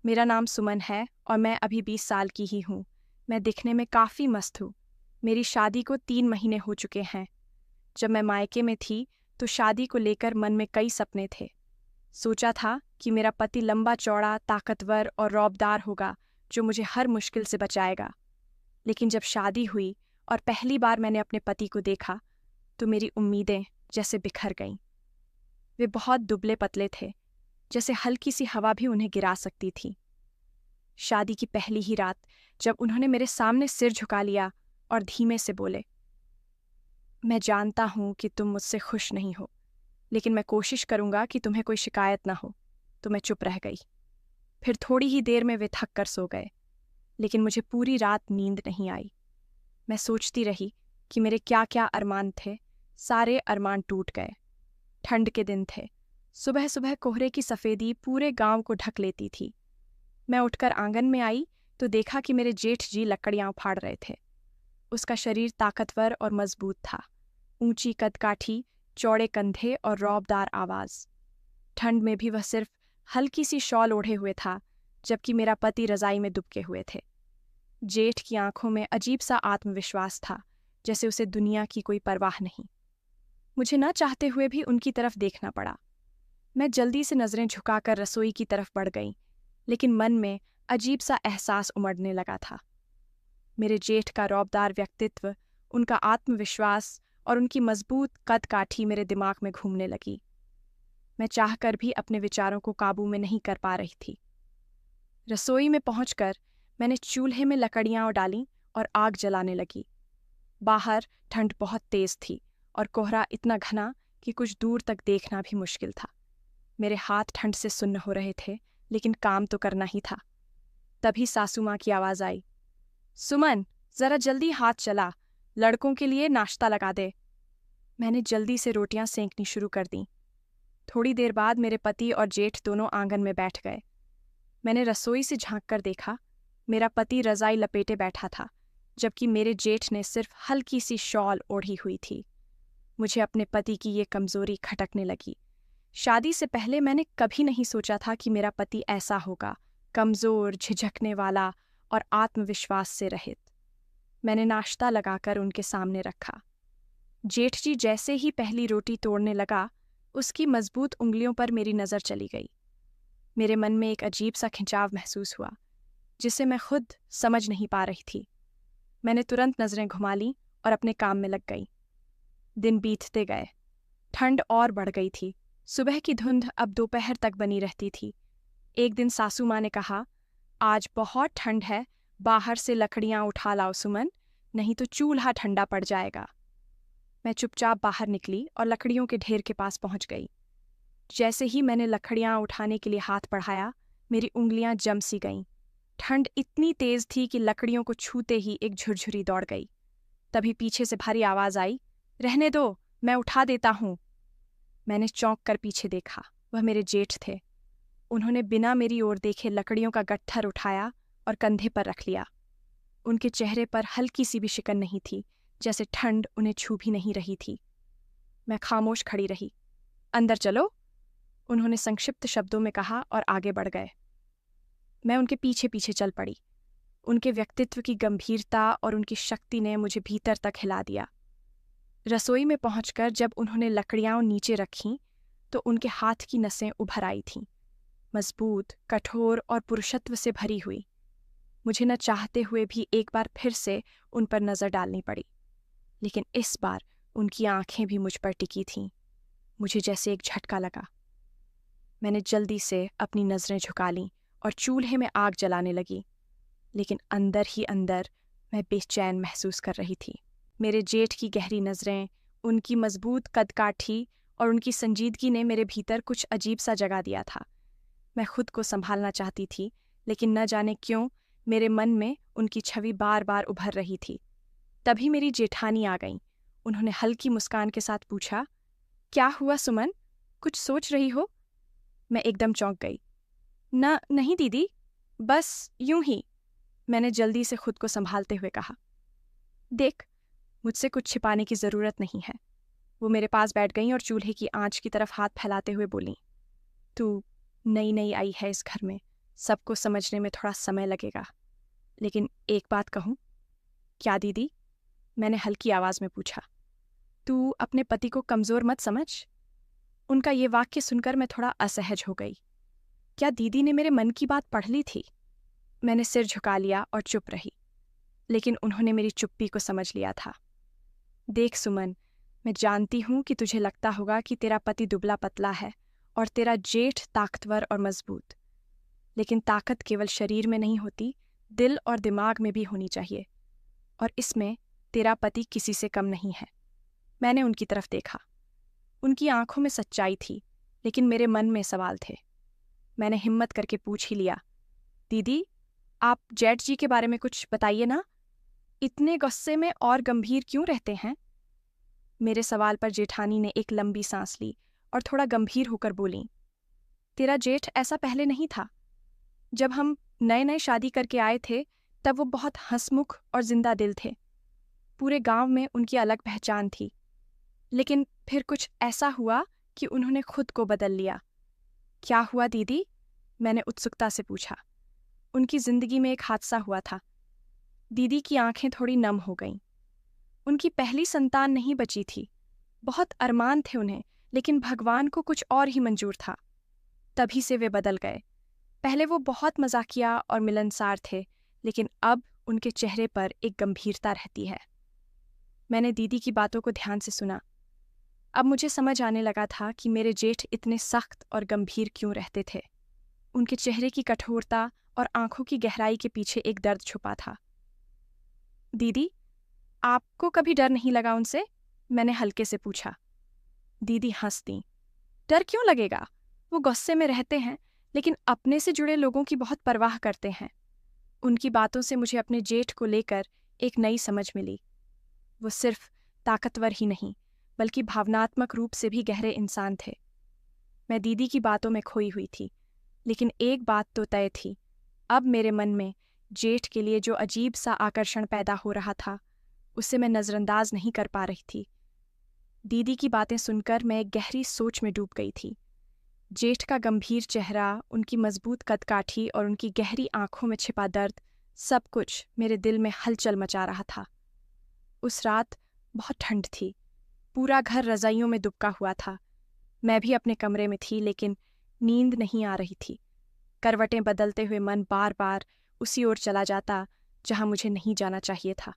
मेरा नाम सुमन है और मैं अभी 20 साल की ही हूँ। मैं दिखने में काफ़ी मस्त हूँ। मेरी शादी को 3 महीने हो चुके हैं। जब मैं मायके में थी तो शादी को लेकर मन में कई सपने थे। सोचा था कि मेरा पति लंबा चौड़ा, ताकतवर और रौबदार होगा जो मुझे हर मुश्किल से बचाएगा। लेकिन जब शादी हुई और पहली बार मैंने अपने पति को देखा तो मेरी उम्मीदें जैसे बिखर गईं। वे बहुत दुबले पतले थे, जैसे हल्की सी हवा भी उन्हें गिरा सकती थी। शादी की पहली ही रात जब उन्होंने मेरे सामने सिर झुका लिया और धीमे से बोले, मैं जानता हूं कि तुम मुझसे खुश नहीं हो, लेकिन मैं कोशिश करूंगा कि तुम्हें कोई शिकायत ना हो। तो मैं चुप रह गई। फिर थोड़ी ही देर में वे थक कर सो गए, लेकिन मुझे पूरी रात नींद नहीं आई। मैं सोचती रही कि मेरे क्या क्या अरमान थे। सारे अरमान टूट गए। ठंड के दिन थे। सुबह सुबह कोहरे की सफ़ेदी पूरे गांव को ढक लेती थी। मैं उठकर आंगन में आई तो देखा कि मेरे जेठ जी लकड़ियां उखाड़ रहे थे। उसका शरीर ताकतवर और मजबूत था। ऊंची कदकाठी, चौड़े कंधे और रौबदार आवाज। ठंड में भी वह सिर्फ हल्की सी शॉल ओढ़े हुए था, जबकि मेरा पति रजाई में दुबके हुए थे। जेठ की आंखों में अजीब सा आत्मविश्वास था, जैसे उसे दुनिया की कोई परवाह नहीं। मुझे न चाहते हुए भी उनकी तरफ देखना पड़ा। मैं जल्दी से नजरें झुकाकर रसोई की तरफ बढ़ गई, लेकिन मन में अजीब सा एहसास उमड़ने लगा था। मेरे जेठ का रौबदार व्यक्तित्व, उनका आत्मविश्वास और उनकी मजबूत कदकाठी मेरे दिमाग में घूमने लगी। मैं चाहकर भी अपने विचारों को काबू में नहीं कर पा रही थी। रसोई में पहुंचकर मैंने चूल्हे में लकड़ियां डालीं और आग जलाने लगी। बाहर ठंड बहुत तेज थी और कोहरा इतना घना कि कुछ दूर तक देखना भी मुश्किल था। मेरे हाथ ठंड से सुन्न हो रहे थे, लेकिन काम तो करना ही था। तभी सासू माँ की आवाज आई, सुमन, जरा जल्दी हाथ चला, लड़कों के लिए नाश्ता लगा दे। मैंने जल्दी से रोटियां सेंकनी शुरू कर दी। थोड़ी देर बाद मेरे पति और जेठ दोनों आंगन में बैठ गए। मैंने रसोई से झांक कर देखा। मेरा पति रजाई लपेटे बैठा था, जबकि मेरे जेठ ने सिर्फ हल्की सी शॉल ओढ़ी हुई थी। मुझे अपने पति की ये कमजोरी खटकने लगी। शादी से पहले मैंने कभी नहीं सोचा था कि मेरा पति ऐसा होगा, कमजोर, झिझकने वाला और आत्मविश्वास से रहित। मैंने नाश्ता लगाकर उनके सामने रखा। जेठ जी जैसे ही पहली रोटी तोड़ने लगा, उसकी मजबूत उंगलियों पर मेरी नजर चली गई। मेरे मन में एक अजीब सा खिंचाव महसूस हुआ, जिसे मैं खुद समझ नहीं पा रही थी। मैंने तुरंत नजरें घुमा लीं और अपने काम में लग गई। दिन बीतते गए। ठंड और बढ़ गई थी। सुबह की धुंध अब दोपहर तक बनी रहती थी। एक दिन सासू माँ ने कहा, आज बहुत ठंड है, बाहर से लकड़ियां उठा लाओ सुमन, नहीं तो चूल्हा ठंडा पड़ जाएगा। मैं चुपचाप बाहर निकली और लकड़ियों के ढेर के पास पहुंच गई। जैसे ही मैंने लकड़ियां उठाने के लिए हाथ बढ़ाया, मेरी उंगलियां जम सी गईं। ठंड इतनी तेज थी कि लकड़ियों को छूते ही एक झुरझुरी दौड़ गई। तभी पीछे से भारी आवाज आई, रहने दो, मैं उठा देता हूं। मैंने चौंक कर पीछे देखा। वह मेरे जेठ थे। उन्होंने बिना मेरी ओर देखे लकड़ियों का गट्ठर उठाया और कंधे पर रख लिया। उनके चेहरे पर हल्की सी भी शिकन नहीं थी, जैसे ठंड उन्हें छू भी नहीं रही थी। मैं खामोश खड़ी रही। अंदर चलो, उन्होंने संक्षिप्त शब्दों में कहा और आगे बढ़ गए। मैं उनके पीछे पीछे चल पड़ी। उनके व्यक्तित्व की गंभीरता और उनकी शक्ति ने मुझे भीतर तक हिला दिया। रसोई में पहुंचकर जब उन्होंने लकड़ियां नीचे रखीं, तो उनके हाथ की नसें उभर आई थीं, मजबूत, कठोर और पुरुषत्व से भरी हुई। मुझे न चाहते हुए भी एक बार फिर से उन पर नजर डालनी पड़ी, लेकिन इस बार उनकी आंखें भी मुझ पर टिकी थीं। मुझे जैसे एक झटका लगा। मैंने जल्दी से अपनी नजरें झुका लीं और चूल्हे में आग जलाने लगी, लेकिन अंदर ही अंदर मैं बेचैन महसूस कर रही थी। मेरे जेठ की गहरी नजरें, उनकी मजबूत कदकाठी और उनकी संजीदगी ने मेरे भीतर कुछ अजीब सा जगा दिया था। मैं खुद को संभालना चाहती थी, लेकिन न जाने क्यों मेरे मन में उनकी छवि बार बार उभर रही थी। तभी मेरी जेठानी आ गईं। उन्होंने हल्की मुस्कान के साथ पूछा, क्या हुआ सुमन, कुछ सोच रही हो? मैं एकदम चौंक गई। नहीं दीदी, बस यूं ही, मैंने जल्दी से खुद को संभालते हुए कहा। देख, मुझसे कुछ छिपाने की जरूरत नहीं है। वो मेरे पास बैठ गईं और चूल्हे की आंच की तरफ हाथ फैलाते हुए बोलीं, तू नई नई आई है इस घर में, सबको समझने में थोड़ा समय लगेगा, लेकिन एक बात कहूँ। क्या दीदी? मैंने हल्की आवाज में पूछा। तू अपने पति को कमजोर मत समझ। उनका ये वाक्य सुनकर मैं थोड़ा असहज हो गई। क्या दीदी ने मेरे मन की बात पढ़ ली थी? मैंने सिर झुका लिया और चुप रही, लेकिन उन्होंने मेरी चुप्पी को समझ लिया था। देख सुमन, मैं जानती हूं कि तुझे लगता होगा कि तेरा पति दुबला पतला है और तेरा जेठ ताकतवर और मजबूत, लेकिन ताकत केवल शरीर में नहीं होती, दिल और दिमाग में भी होनी चाहिए, और इसमें तेरा पति किसी से कम नहीं है। मैंने उनकी तरफ देखा। उनकी आंखों में सच्चाई थी, लेकिन मेरे मन में सवाल थे। मैंने हिम्मत करके पूछ ही लिया, दीदी, आप जेठ जी के बारे में कुछ बताइए ना। इतने गुस्से में और गंभीर क्यों रहते हैं? मेरे सवाल पर जेठानी ने एक लंबी सांस ली और थोड़ा गंभीर होकर बोली, तेरा जेठ ऐसा पहले नहीं था। जब हम नए नए शादी करके आए थे, तब वो बहुत हंसमुख और जिंदा दिल थे। पूरे गांव में उनकी अलग पहचान थी, लेकिन फिर कुछ ऐसा हुआ कि उन्होंने खुद को बदल लिया। क्या हुआ दीदी? मैंने उत्सुकता से पूछा। उनकी जिंदगी में एक हादसा हुआ था। दीदी की आंखें थोड़ी नम हो गईं। उनकी पहली संतान नहीं बची थी। बहुत अरमान थे उन्हें, लेकिन भगवान को कुछ और ही मंजूर था। तभी से वे बदल गए। पहले वो बहुत मजाकिया और मिलनसार थे, लेकिन अब उनके चेहरे पर एक गंभीरता रहती है। मैंने दीदी की बातों को ध्यान से सुना। अब मुझे समझ आने लगा था कि मेरे जेठ इतने सख्त और गंभीर क्यों रहते थे। उनके चेहरे की कठोरता और आंखों की गहराई के पीछे एक दर्द छुपा था। दीदी, आपको कभी डर नहीं लगा उनसे? मैंने हल्के से पूछा। दीदी हंस दी। डर क्यों लगेगा? वो गुस्से में रहते हैं, लेकिन अपने से जुड़े लोगों की बहुत परवाह करते हैं। उनकी बातों से मुझे अपने जेठ को लेकर एक नई समझ मिली। वो सिर्फ ताकतवर ही नहीं, बल्कि भावनात्मक रूप से भी गहरे इंसान थे। मैं दीदी की बातों में खोई हुई थी, लेकिन एक बात तो तय थी। अब मेरे मन में जेठ के लिए जो अजीब सा आकर्षण पैदा हो रहा था, उसे मैं नज़रअंदाज नहीं कर पा रही थी। दीदी की बातें सुनकर मैं एक गहरी सोच में डूब गई थी। जेठ का गंभीर चेहरा, उनकी मजबूत कदकाठी और उनकी गहरी आंखों में छिपा दर्द, सब कुछ मेरे दिल में हलचल मचा रहा था। उस रात बहुत ठंड थी। पूरा घर रजाइयों में दुबका हुआ था। मैं भी अपने कमरे में थी, लेकिन नींद नहीं आ रही थी। करवटें बदलते हुए मन बार बार उसी ओर चला जाता जहां मुझे नहीं जाना चाहिए था।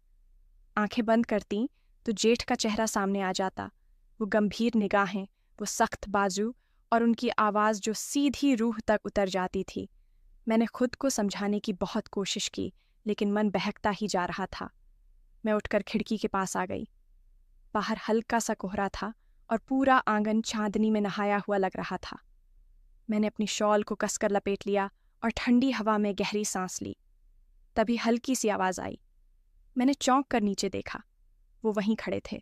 आंखें बंद करती तो जेठ का चेहरा सामने आ जाता। वो गंभीर निगाहें, वो सख्त बाजू और उनकी आवाज़ जो सीधी रूह तक उतर जाती थी। मैंने खुद को समझाने की बहुत कोशिश की, लेकिन मन बहकता ही जा रहा था। मैं उठकर खिड़की के पास आ गई। बाहर हल्का सा कोहरा था और पूरा आंगन चांदनी में नहाया हुआ लग रहा था। मैंने अपनी शॉल को कसकर लपेट लिया और ठंडी हवा में गहरी सांस ली। तभी हल्की सी आवाज़ आई। मैंने चौंक कर नीचे देखा। वो वहीं खड़े थे,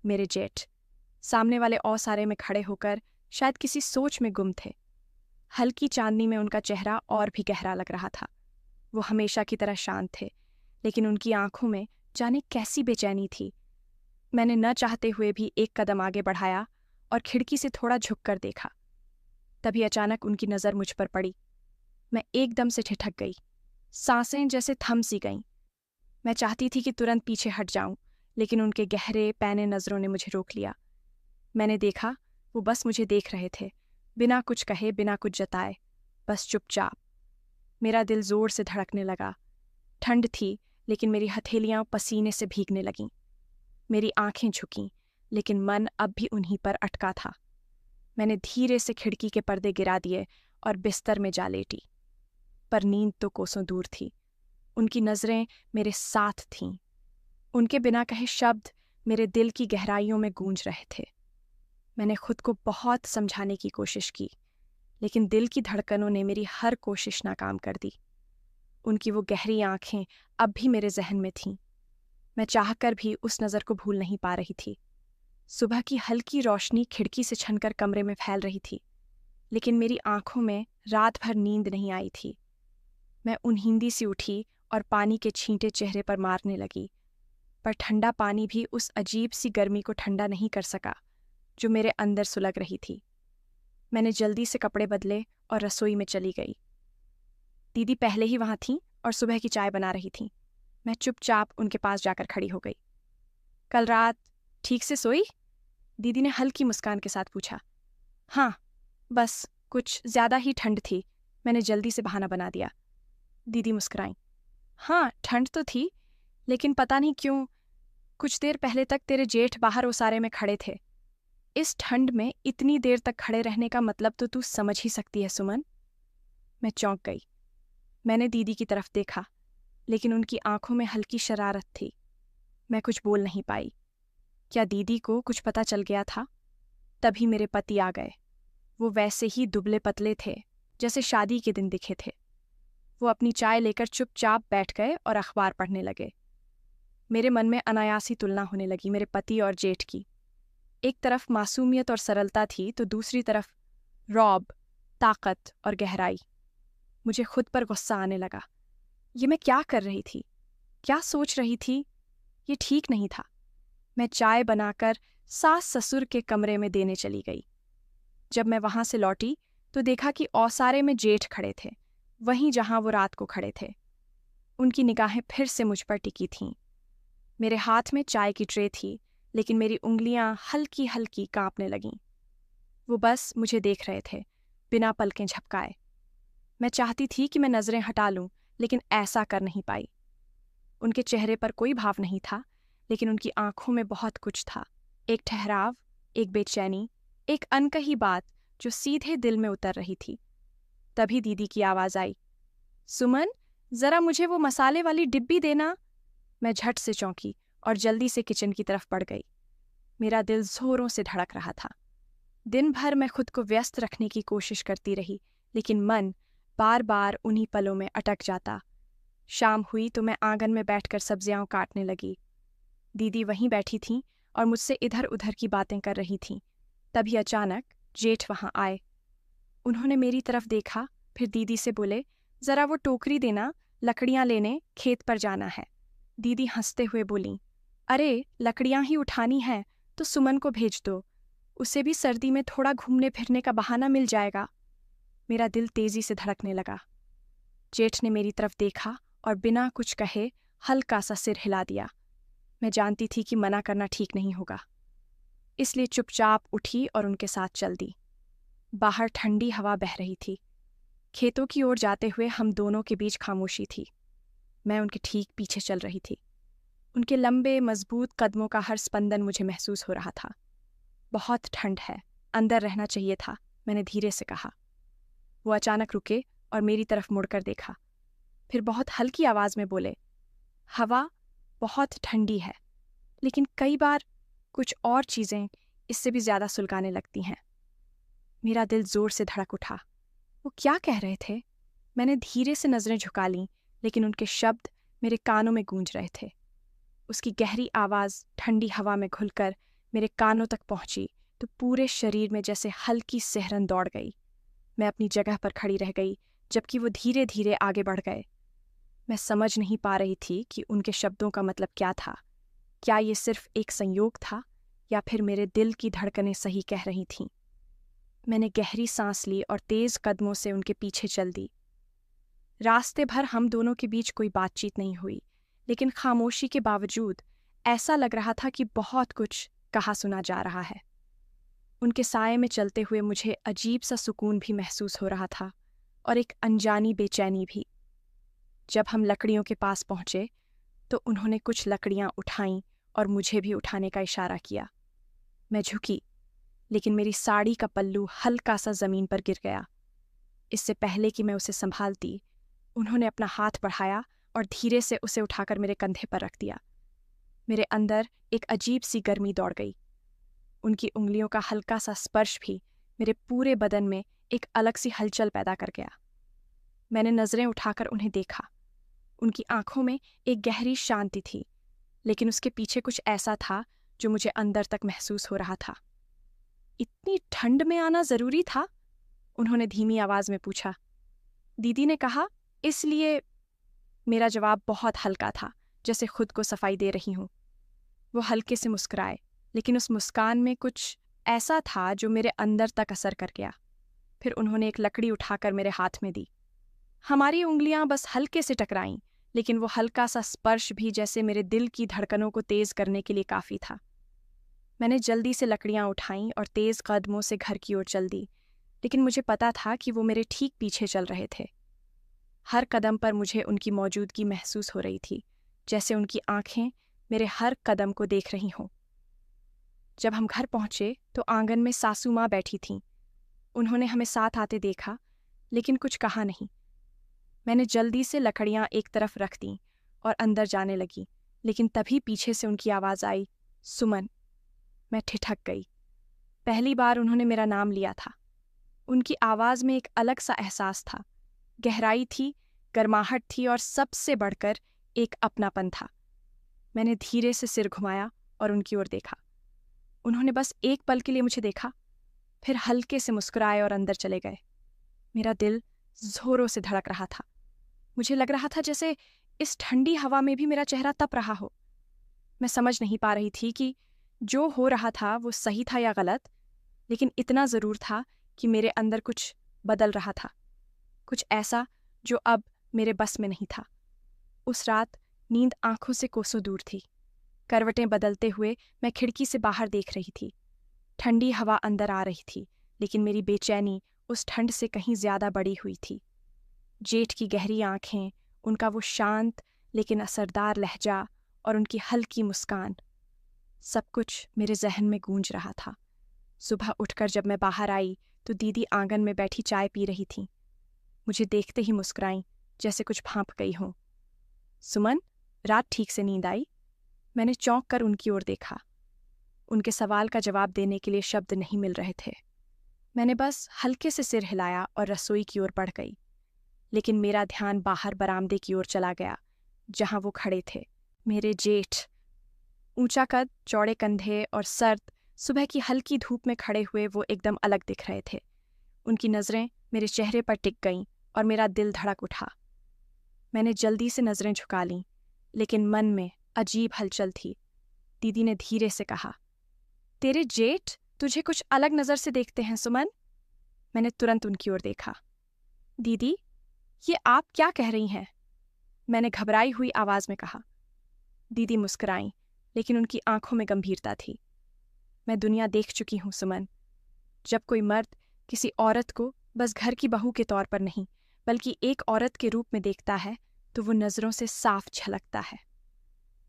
मेरे जेठ। सामने वाले ओसारे में खड़े होकर शायद किसी सोच में गुम थे। हल्की चांदनी में उनका चेहरा और भी गहरा लग रहा था। वो हमेशा की तरह शांत थे, लेकिन उनकी आंखों में जाने कैसी बेचैनी थी। मैंने न चाहते हुए भी एक कदम आगे बढ़ाया और खिड़की से थोड़ा झुककर देखा। तभी अचानक उनकी नज़र मुझ पर पड़ी। मैं एकदम से ठिठक गई। सांसें जैसे थम सी गईं। मैं चाहती थी कि तुरंत पीछे हट जाऊं, लेकिन उनके गहरे पैने नज़रों ने मुझे रोक लिया। मैंने देखा, वो बस मुझे देख रहे थे, बिना कुछ कहे, बिना कुछ जताए, बस चुपचाप। मेरा दिल जोर से धड़कने लगा। ठंड थी, लेकिन मेरी हथेलियां पसीने से भीगने लगीं। मेरी आंखें झुकीं, लेकिन मन अब भी उन्हीं पर अटका था। मैंने धीरे से खिड़की के पर्दे गिरा दिए और बिस्तर में जा लेटी। पर नींद तो कोसों दूर थी। उनकी नज़रें मेरे साथ थीं। उनके बिना कहे शब्द मेरे दिल की गहराइयों में गूंज रहे थे। मैंने खुद को बहुत समझाने की कोशिश की, लेकिन दिल की धड़कनों ने मेरी हर कोशिश नाकाम कर दी। उनकी वो गहरी आंखें अब भी मेरे जहन में थीं। मैं चाहकर भी उस नज़र को भूल नहीं पा रही थी। सुबह की हल्की रोशनी खिड़की से छनकर कमरे में फैल रही थी, लेकिन मेरी आंखों में रात भर नींद नहीं आई थी। मैं ऊँघींदी सी उठी और पानी के छींटे चेहरे पर मारने लगी, पर ठंडा पानी भी उस अजीब सी गर्मी को ठंडा नहीं कर सका जो मेरे अंदर सुलग रही थी। मैंने जल्दी से कपड़े बदले और रसोई में चली गई। दीदी पहले ही वहां थीं और सुबह की चाय बना रही थीं। मैं चुपचाप उनके पास जाकर खड़ी हो गई। कल रात ठीक से सोई? दीदी ने हल्की मुस्कान के साथ पूछा। हाँ, बस कुछ ज्यादा ही ठंड थी, मैंने जल्दी से बहाना बना दिया। दीदी मुस्कुराई। हाँ, ठंड तो थी, लेकिन पता नहीं क्यों कुछ देर पहले तक तेरे जेठ बाहर ओसारे में खड़े थे। इस ठंड में इतनी देर तक खड़े रहने का मतलब तो तू समझ ही सकती है सुमन। मैं चौंक गई। मैंने दीदी की तरफ देखा, लेकिन उनकी आंखों में हल्की शरारत थी। मैं कुछ बोल नहीं पाई। क्या दीदी को कुछ पता चल गया था? तभी मेरे पति आ गए। वो वैसे ही दुबले पतले थे जैसे शादी के दिन दिखे थे। वो अपनी चाय लेकर चुपचाप बैठ गए और अखबार पढ़ने लगे। मेरे मन में अनायासी तुलना होने लगी मेरे पति और जेठ की। एक तरफ मासूमियत और सरलता थी तो दूसरी तरफ रौब, ताकत और गहराई। मुझे खुद पर गुस्सा आने लगा। ये मैं क्या कर रही थी, क्या सोच रही थी? ये ठीक नहीं था। मैं चाय बनाकर सास ससुर के कमरे में देने चली गई। जब मैं वहां से लौटी तो देखा कि ओसारे में जेठ खड़े थे, वहीं जहां वो रात को खड़े थे। उनकी निगाहें फिर से मुझ पर टिकी थीं। मेरे हाथ में चाय की ट्रे थी, लेकिन मेरी उंगलियां हल्की हल्की कांपने लगीं। वो बस मुझे देख रहे थे, बिना पलकें झपकाए। मैं चाहती थी कि मैं नजरें हटा लूं, लेकिन ऐसा कर नहीं पाई। उनके चेहरे पर कोई भाव नहीं था, लेकिन उनकी आंखों में बहुत कुछ था। एक ठहराव, एक बेचैनी, एक अनकही बात जो सीधे दिल में उतर रही थी। तभी दीदी की आवाज आई। सुमन, जरा मुझे वो मसाले वाली डिब्बी देना। मैं झट से चौंकी और जल्दी से किचन की तरफ बढ़ गई। मेरा दिल जोरों से धड़क रहा था। दिन भर मैं खुद को व्यस्त रखने की कोशिश करती रही, लेकिन मन बार बार उन्हीं पलों में अटक जाता। शाम हुई तो मैं आंगन में बैठकर सब्जियां काटने लगी। दीदी वहीं बैठी थीं और मुझसे इधर उधर की बातें कर रही थीं। तभी अचानक जेठ वहां आए। उन्होंने मेरी तरफ देखा, फिर दीदी से बोले, जरा वो टोकरी देना, लकड़ियां लेने खेत पर जाना है। दीदी हंसते हुए बोलीं, अरे लकड़ियां ही उठानी हैं तो सुमन को भेज दो, उसे भी सर्दी में थोड़ा घूमने फिरने का बहाना मिल जाएगा। मेरा दिल तेजी से धड़कने लगा। जेठ ने मेरी तरफ देखा और बिना कुछ कहे हल्का सा सिर हिला दिया। मैं जानती थी कि मना करना ठीक नहीं होगा, इसलिए चुपचाप उठी और उनके साथ चल दी। बाहर ठंडी हवा बह रही थी। खेतों की ओर जाते हुए हम दोनों के बीच खामोशी थी। मैं उनके ठीक पीछे चल रही थी। उनके लंबे मजबूत कदमों का हर स्पंदन मुझे महसूस हो रहा था। बहुत ठंड है, अंदर रहना चाहिए था, मैंने धीरे से कहा। वो अचानक रुके और मेरी तरफ मुड़कर देखा। फिर बहुत हल्की आवाज में बोले, हवा बहुत ठंडी है, लेकिन कई बार कुछ और चीजें इससे भी ज्यादा सुलगाने लगती हैं। मेरा दिल जोर से धड़क उठा। वो क्या कह रहे थे? मैंने धीरे से नजरें झुका लीं, लेकिन उनके शब्द मेरे कानों में गूंज रहे थे। उसकी गहरी आवाज ठंडी हवा में घुलकर मेरे कानों तक पहुंची तो पूरे शरीर में जैसे हल्की सिहरन दौड़ गई। मैं अपनी जगह पर खड़ी रह गई, जबकि वो धीरे धीरे आगे बढ़ गए। मैं समझ नहीं पा रही थी कि उनके शब्दों का मतलब क्या था। क्या ये सिर्फ एक संयोग था या फिर मेरे दिल की धड़कनें सही कह रही थीं? मैंने गहरी सांस ली और तेज कदमों से उनके पीछे चल दी। रास्ते भर हम दोनों के बीच कोई बातचीत नहीं हुई, लेकिन खामोशी के बावजूद ऐसा लग रहा था कि बहुत कुछ कहा सुना जा रहा है। उनके साये में चलते हुए मुझे अजीब सा सुकून भी महसूस हो रहा था और एक अनजानी बेचैनी भी। जब हम लकड़ियों के पास पहुंचे तो उन्होंने कुछ लकड़ियां उठाईं और मुझे भी उठाने का इशारा किया। मैं झुकी, लेकिन मेरी साड़ी का पल्लू हल्का सा जमीन पर गिर गया। इससे पहले कि मैं उसे संभालती, उन्होंने अपना हाथ बढ़ाया और धीरे से उसे उठाकर मेरे कंधे पर रख दिया। मेरे अंदर एक अजीब सी गर्मी दौड़ गई। उनकी उंगलियों का हल्का सा स्पर्श भी मेरे पूरे बदन में एक अलग सी हलचल पैदा कर गया। मैंने नजरें उठाकर उन्हें देखा। उनकी आंखों में एक गहरी शांति थी, लेकिन उसके पीछे कुछ ऐसा था जो मुझे अंदर तक महसूस हो रहा था। इतनी ठंड में आना जरूरी था? उन्होंने धीमी आवाज में पूछा। दीदी ने कहा, इसलिए। मेरा जवाब बहुत हल्का था, जैसे खुद को सफाई दे रही हूं। वो हल्के से मुस्कुराए, लेकिन उस मुस्कान में कुछ ऐसा था जो मेरे अंदर तक असर कर गया। फिर उन्होंने एक लकड़ी उठाकर मेरे हाथ में दी। हमारी उंगलियां बस हल्के से टकराईं, लेकिन वो हल्का सा स्पर्श भी जैसे मेरे दिल की धड़कनों को तेज करने के लिए काफी था। मैंने जल्दी से लकड़ियां उठाईं और तेज कदमों से घर की ओर चल दी, लेकिन मुझे पता था कि वो मेरे ठीक पीछे चल रहे थे। हर कदम पर मुझे उनकी मौजूदगी महसूस हो रही थी, जैसे उनकी आंखें मेरे हर कदम को देख रही हों। जब हम घर पहुंचे तो आंगन में सासू माँ बैठी थीं। उन्होंने हमें साथ आते देखा, लेकिन कुछ कहा नहीं। मैंने जल्दी से लकड़ियां एक तरफ रख दीं और अंदर जाने लगी, लेकिन तभी पीछे से उनकी आवाज़ आई, सुमन। मैं ठिठक गई। पहली बार उन्होंने मेरा नाम लिया था। उनकी आवाज़ में एक अलग सा एहसास था, गहराई थी, गर्माहट थी और सबसे बढ़कर एक अपनापन था। मैंने धीरे से सिर घुमाया और उनकी ओर देखा। उन्होंने बस एक पल के लिए मुझे देखा, फिर हल्के से मुस्कुराए और अंदर चले गए। मेरा दिल जोरों से धड़क रहा था। मुझे लग रहा था जैसे इस ठंडी हवा में भी मेरा चेहरा तप रहा हो। मैं समझ नहीं पा रही थी कि जो हो रहा था वो सही था या गलत, लेकिन इतना ज़रूर था कि मेरे अंदर कुछ बदल रहा था, कुछ ऐसा जो अब मेरे बस में नहीं था। उस रात नींद आंखों से कोसों दूर थी। करवटें बदलते हुए मैं खिड़की से बाहर देख रही थी। ठंडी हवा अंदर आ रही थी, लेकिन मेरी बेचैनी उस ठंड से कहीं ज्यादा बड़ी हुई थी। जेठ की गहरी आंखें, उनका वो शांत लेकिन असरदार लहजा और उनकी हल्की मुस्कान, सब कुछ मेरे जहन में गूंज रहा था। सुबह उठकर जब मैं बाहर आई तो दीदी आंगन में बैठी चाय पी रही थीं। मुझे देखते ही मुस्कुराईं, जैसे कुछ भांप गई हों। सुमन, रात ठीक से नींद आई? मैंने चौंक कर उनकी ओर देखा। उनके सवाल का जवाब देने के लिए शब्द नहीं मिल रहे थे। मैंने बस हल्के से सिर हिलाया और रसोई की ओर बढ़ गई, लेकिन मेरा ध्यान बाहर बरामदे की ओर चला गया, जहां वो खड़े थे। मेरे जेठ, ऊंचा कद, चौड़े कंधे और सर्द सुबह की हल्की धूप में खड़े हुए वो एकदम अलग दिख रहे थे। उनकी नज़रें मेरे चेहरे पर टिक गईं और मेरा दिल धड़क उठा। मैंने जल्दी से नज़रें झुका लीं, लेकिन मन में अजीब हलचल थी। दीदी ने धीरे से कहा, तेरे जेठ तुझे कुछ अलग नज़र से देखते हैं सुमन। मैंने तुरंत उनकी ओर देखा। दीदी, ये आप क्या कह रही हैं? मैंने घबराई हुई आवाज़ में कहा। दीदी मुस्कुराईं, लेकिन उनकी आंखों में गंभीरता थी। मैं दुनिया देख चुकी हूँ सुमन। जब कोई मर्द किसी औरत को बस घर की बहू के तौर पर नहीं, बल्कि एक औरत के रूप में देखता है, तो वो नज़रों से साफ झलकता है।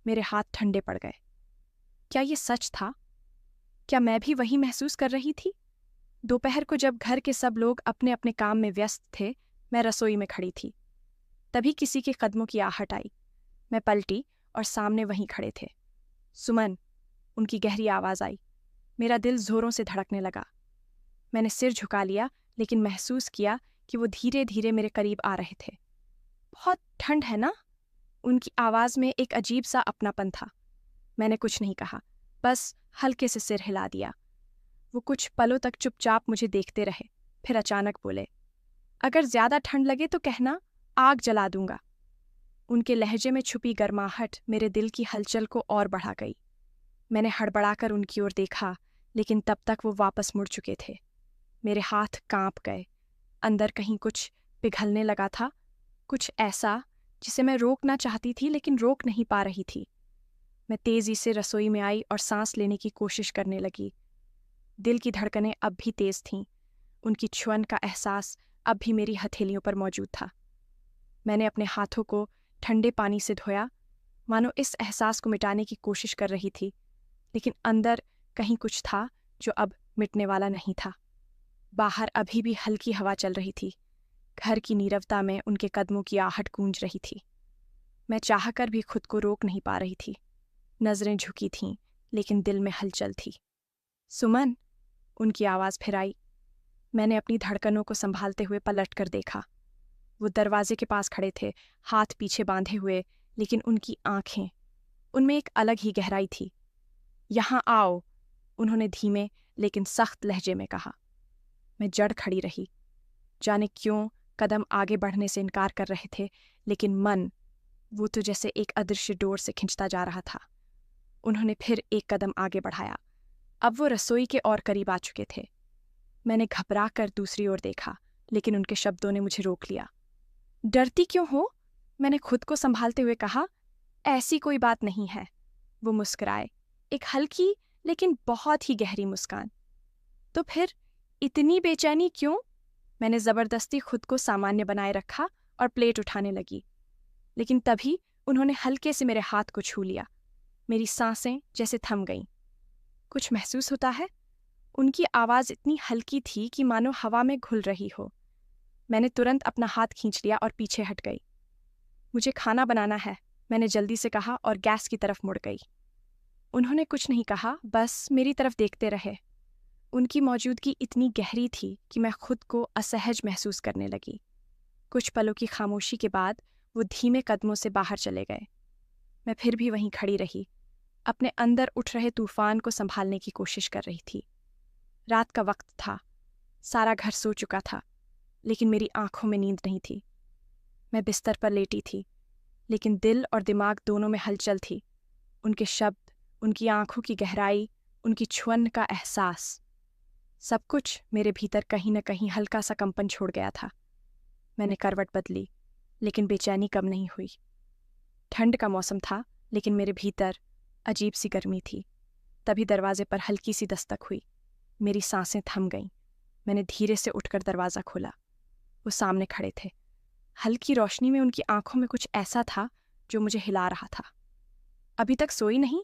मेरे हाथ ठंडे पड़ गए। क्या ये सच था? क्या मैं भी वही महसूस कर रही थी? दोपहर को जब घर के सब लोग अपने अपने काम में व्यस्त थे, मैं रसोई में खड़ी थी। तभी किसी के कदमों की आहट आई। मैं पलटी और सामने वहीं खड़े थे सुमन। उनकी गहरी आवाज़ आई। मेरा दिल जोरों से धड़कने लगा। मैंने सिर झुका लिया, लेकिन महसूस किया कि वो धीरे धीरे मेरे करीब आ रहे थे। बहुत ठंड है ना? उनकी आवाज़ में एक अजीब सा अपनापन था। मैंने कुछ नहीं कहा, बस हल्के से सिर हिला दिया। वो कुछ पलों तक चुपचाप मुझे देखते रहे, फिर अचानक बोले, अगर ज्यादा ठंड लगे तो कहना, आग जला दूंगा। उनके लहजे में छुपी गर्माहट मेरे दिल की हलचल को और बढ़ा गई। मैंने हड़बड़ाकर उनकी ओर देखा, लेकिन तब तक वो वापस मुड़ चुके थे। मेरे हाथ कांप गए। अंदर कहीं कुछ पिघलने लगा था, कुछ ऐसा जिसे मैं रोकना चाहती थी लेकिन रोक नहीं पा रही थी। मैं तेजी से रसोई में आई और सांस लेने की कोशिश करने लगी। दिल की धड़कनें अब भी तेज थीं। उनकी छुअन का एहसास अब भी मेरी हथेलियों पर मौजूद था। मैंने अपने हाथों को ठंडे पानी से धोया, मानो इस एहसास को मिटाने की कोशिश कर रही थी, लेकिन अंदर कहीं कुछ था जो अब मिटने वाला नहीं था। बाहर अभी भी हल्की हवा चल रही थी। घर की नीरवता में उनके कदमों की आहट गूंज रही थी। मैं चाहकर भी खुद को रोक नहीं पा रही थी। नजरें झुकी थीं, लेकिन दिल में हलचल थी। सुमन, उनकी आवाज़ फिर आई। मैंने अपनी धड़कनों को संभालते हुए पलट कर देखा। वो दरवाजे के पास खड़े थे, हाथ पीछे बांधे हुए, लेकिन उनकी आंखें, उनमें एक अलग ही गहराई थी। यहाँ आओ, उन्होंने धीमे लेकिन सख्त लहजे में कहा। मैं जड़ खड़ी रही। जाने क्यों कदम आगे बढ़ने से इनकार कर रहे थे, लेकिन मन, वो तो जैसे एक अदृश्य डोर से खिंचता जा रहा था। उन्होंने फिर एक कदम आगे बढ़ाया। अब वो रसोई के और करीब आ चुके थे। मैंने घबरा कर दूसरी ओर देखा, लेकिन उनके शब्दों ने मुझे रोक लिया। डरती क्यों हो? मैंने खुद को संभालते हुए कहा। ऐसी कोई बात नहीं है। वो मुस्कुराए, एक हल्की लेकिन बहुत ही गहरी मुस्कान। तो फिर इतनी बेचैनी क्यों? मैंने जबरदस्ती खुद को सामान्य बनाए रखा और प्लेट उठाने लगी, लेकिन तभी उन्होंने हल्के से मेरे हाथ को छू लिया। मेरी सांसें जैसे थम गईं। कुछ महसूस होता है? उनकी आवाज़ इतनी हल्की थी कि मानो हवा में घुल रही हो। मैंने तुरंत अपना हाथ खींच लिया और पीछे हट गई। मुझे खाना बनाना है, मैंने जल्दी से कहा और गैस की तरफ मुड़ गई। उन्होंने कुछ नहीं कहा, बस मेरी तरफ देखते रहे। उनकी मौजूदगी इतनी गहरी थी कि मैं खुद को असहज महसूस करने लगी। कुछ पलों की खामोशी के बाद वो धीमे कदमों से बाहर चले गए। मैं फिर भी वहीं खड़ी रही, अपने अंदर उठ रहे तूफान को संभालने की कोशिश कर रही थी। रात का वक्त था, सारा घर सो चुका था, लेकिन मेरी आंखों में नींद नहीं थी। मैं बिस्तर पर लेटी थी, लेकिन दिल और दिमाग दोनों में हलचल थी। उनके शब्द, उनकी आंखों की गहराई, उनकी छुअन का एहसास, सब कुछ मेरे भीतर कहीं न कहीं हल्का सा कंपन छोड़ गया था। मैंने करवट बदली, लेकिन बेचैनी कम नहीं हुई। ठंड का मौसम था, लेकिन मेरे भीतर अजीब सी गर्मी थी। तभी दरवाजे पर हल्की सी दस्तक हुई। मेरी सांसें थम गईं। मैंने धीरे से उठकर दरवाज़ा खोला। वो सामने खड़े थे। हल्की रोशनी में उनकी आंखों में कुछ ऐसा था जो मुझे हिला रहा था। अभी तक सोई नहीं?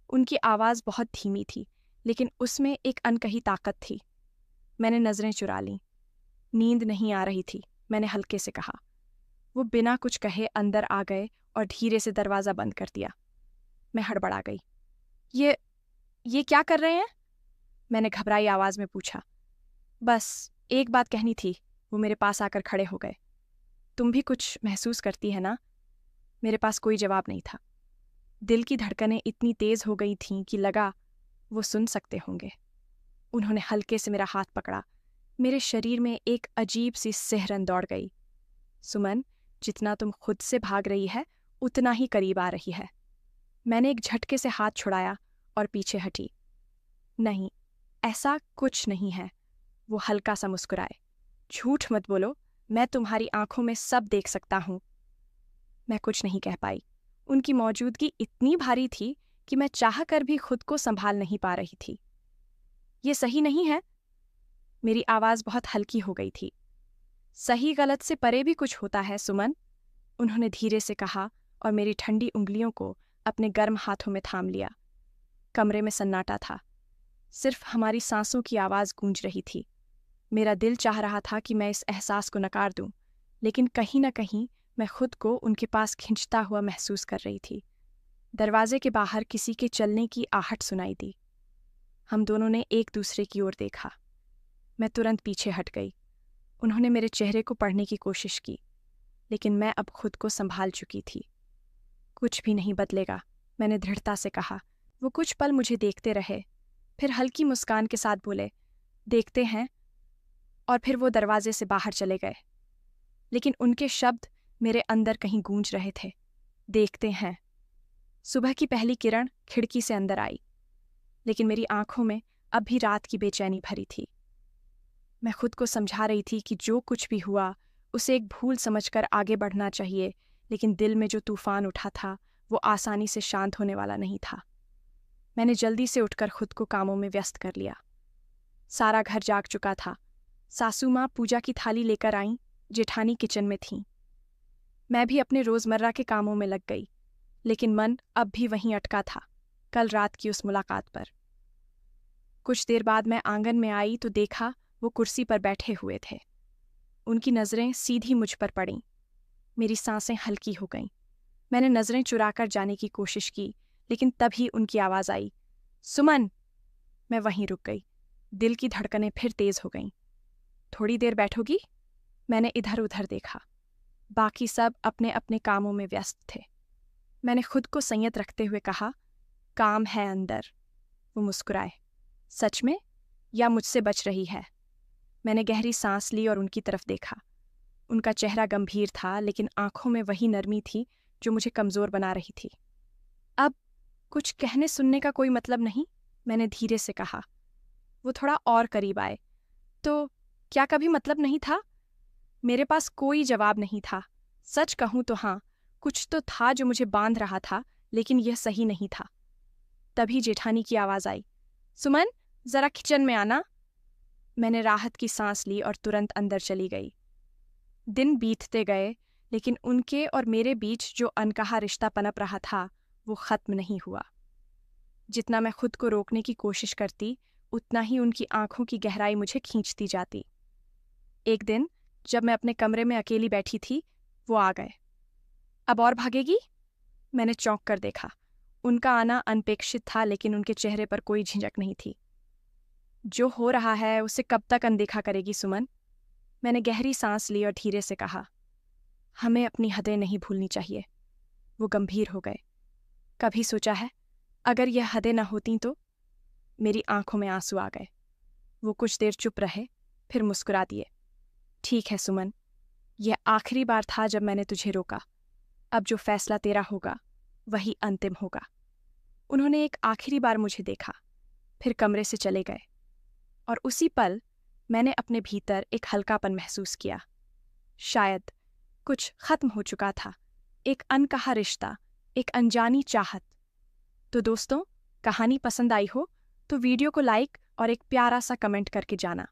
उनकी आवाज़ बहुत धीमी थी, लेकिन उसमें एक अनकही ताकत थी। मैंने नज़रें चुरा लीं। नींद नहीं आ रही थी, मैंने हल्के से कहा। वो बिना कुछ कहे अंदर आ गए और धीरे से दरवाज़ा बंद कर दिया। मैं हड़बड़ा गई। ये क्या कर रहे हैं? मैंने घबराई आवाज़ में पूछा। बस एक बात कहनी थी। वो मेरे पास आकर खड़े हो गए। तुम भी कुछ महसूस करती है ना? मेरे पास कोई जवाब नहीं था। दिल की धड़कनें इतनी तेज हो गई थीं कि लगा वो सुन सकते होंगे। उन्होंने हल्के से मेरा हाथ पकड़ा। मेरे शरीर में एक अजीब सी सिहरन दौड़ गई। सुमन, जितना तुम खुद से भाग रही है, उतना ही करीब आ रही है। मैंने एक झटके से हाथ छुड़ाया और पीछे हटी। नहीं, ऐसा कुछ नहीं है। वो हल्का सा मुस्कुराए। झूठ मत बोलो, मैं तुम्हारी आंखों में सब देख सकता हूं। मैं कुछ नहीं कह पाई। उनकी मौजूदगी इतनी भारी थी कि मैं चाह कर भी खुद को संभाल नहीं पा रही थी। ये सही नहीं है। मेरी आवाज़ बहुत हल्की हो गई थी। सही गलत से परे भी कुछ होता है सुमन, उन्होंने धीरे से कहा और मेरी ठंडी उंगलियों को अपने गर्म हाथों में थाम लिया। कमरे में सन्नाटा था। सिर्फ हमारी सांसों की आवाज़ गूंज रही थी। मेरा दिल चाह रहा था कि मैं इस एहसास को नकार दूं, लेकिन कहीं न कहीं मैं खुद को उनके पास खिंचता हुआ महसूस कर रही थी। दरवाजे के बाहर किसी के चलने की आहट सुनाई दी। हम दोनों ने एक दूसरे की ओर देखा। मैं तुरंत पीछे हट गई। उन्होंने मेरे चेहरे को पढ़ने की कोशिश की, लेकिन मैं अब खुद को संभाल चुकी थी। कुछ भी नहीं बदलेगा, मैंने दृढ़ता से कहा। वो कुछ पल मुझे देखते रहे, फिर हल्की मुस्कान के साथ बोले, देखते हैं। और फिर वो दरवाजे से बाहर चले गए, लेकिन उनके शब्द मेरे अंदर कहीं गूंज रहे थे। देखते हैं। सुबह की पहली किरण खिड़की से अंदर आई, लेकिन मेरी आंखों में अब भी रात की बेचैनी भरी थी। मैं खुद को समझा रही थी कि जो कुछ भी हुआ उसे एक भूल समझकर आगे बढ़ना चाहिए, लेकिन दिल में जो तूफान उठा था वो आसानी से शांत होने वाला नहीं था। मैंने जल्दी से उठकर खुद को कामों में व्यस्त कर लिया। सारा घर जाग चुका था। सासू माँ पूजा की थाली लेकर आईं, जेठानी किचन में थीं। मैं भी अपने रोजमर्रा के कामों में लग गई, लेकिन मन अब भी वहीं अटका था, कल रात की उस मुलाकात पर। कुछ देर बाद मैं आंगन में आई तो देखा वो कुर्सी पर बैठे हुए थे। उनकी नज़रें सीधी मुझ पर पड़ीं। मेरी सांसें हल्की हो गईं। मैंने नज़रें चुराकर जाने की कोशिश की, लेकिन तभी उनकी आवाज़ आई, सुमन। मैं वहीं रुक गई। दिल की धड़कनें फिर तेज हो गईं। थोड़ी देर बैठोगी? मैंने इधर उधर देखा। बाकी सब अपने अपने कामों में व्यस्त थे। मैंने खुद को संयत रखते हुए कहा, काम है अंदर। वो मुस्कुराए। सच में? या मुझसे बच रही है? मैंने गहरी सांस ली और उनकी तरफ देखा। उनका चेहरा गंभीर था, लेकिन आंखों में वही नरमी थी जो मुझे कमज़ोर बना रही थी। अब कुछ कहने सुनने का कोई मतलब नहीं, मैंने धीरे से कहा। वो थोड़ा और करीब आए। तो क्या कभी मतलब नहीं था? मेरे पास कोई जवाब नहीं था। सच कहूं तो हाँ, कुछ तो था जो मुझे बांध रहा था, लेकिन यह सही नहीं था। तभी जेठानी की आवाज आई, सुमन, जरा किचन में आना। मैंने राहत की सांस ली और तुरंत अंदर चली गई। दिन बीतते गए, लेकिन उनके और मेरे बीच जो अनकहा रिश्ता पनप रहा था, वो खत्म नहीं हुआ। जितना मैं खुद को रोकने की कोशिश करती, उतना ही उनकी आंखों की गहराई मुझे खींचती जाती। एक दिन जब मैं अपने कमरे में अकेली बैठी थी, वो आ गए। अब और भागेगी? मैंने चौंक कर देखा। उनका आना अनपेक्षित था, लेकिन उनके चेहरे पर कोई झिझक नहीं थी। जो हो रहा है उसे कब तक अनदेखा करेगी सुमन? मैंने गहरी सांस ली और धीरे से कहा, हमें अपनी हदें नहीं भूलनी चाहिए। वो गंभीर हो गए। कभी सोचा है, अगर यह हदें न होती तो? मेरी आंखों में आंसू आ गए। वो कुछ देर चुप रहे, फिर मुस्कुरा दिए। ठीक है सुमन, यह आखिरी बार था जब मैंने तुझे रोका। अब जो फैसला तेरा होगा, वही अंतिम होगा। उन्होंने एक आखिरी बार मुझे देखा, फिर कमरे से चले गए। और उसी पल मैंने अपने भीतर एक हल्कापन महसूस किया। शायद कुछ खत्म हो चुका था, एक अनकहा रिश्ता, एक अनजानी चाहत। तो दोस्तों, कहानी पसंद आई हो तो वीडियो को लाइक और एक प्यारा सा कमेंट करके जाना।